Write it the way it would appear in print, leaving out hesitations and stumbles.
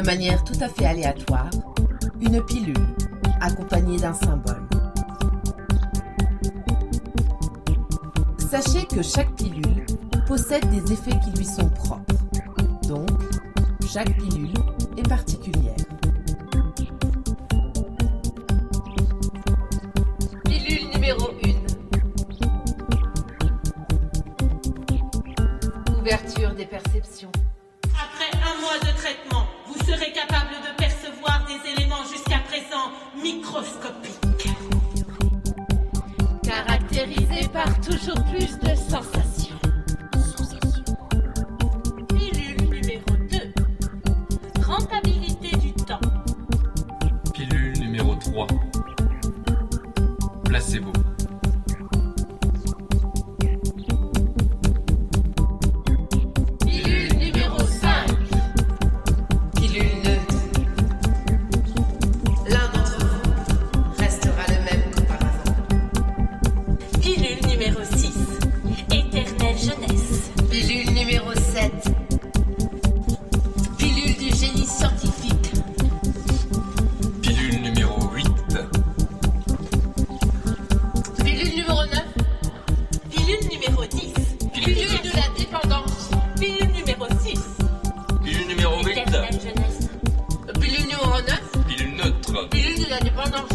manière tout à fait aléatoire, une pilule, accompagnée d'un symbole. Sachez que chaque pilule possède des effets qui lui sont propres. Donc, chaque pilule est particulière. Pilule numéro 1. Ouverture des perceptions. Après un mois de traitement, vous serez capable de percevoir des éléments jusqu'à présent microscopiques. Caractérisé par toujours plus de sensations. Pilule numéro 2. Rentabilité du temps. Pilule numéro 3. Placebo. Pilule numéro 5. Pilule neutre. L'un d'entre vous restera le même qu'auparavant. Pilule numéro 6. Éternelle jeunesse. Pilule numéro 7. Pilule du génie scientifique. Pilule numéro 8. Pilule numéro 9. Pilule numéro 10. Pilule de la dépendance. Pilule numéro 6. Pilule numéro 8. Éternelle jeunesse. Pilule numéro 9. Pilule neutre. Pilule de la dépendance.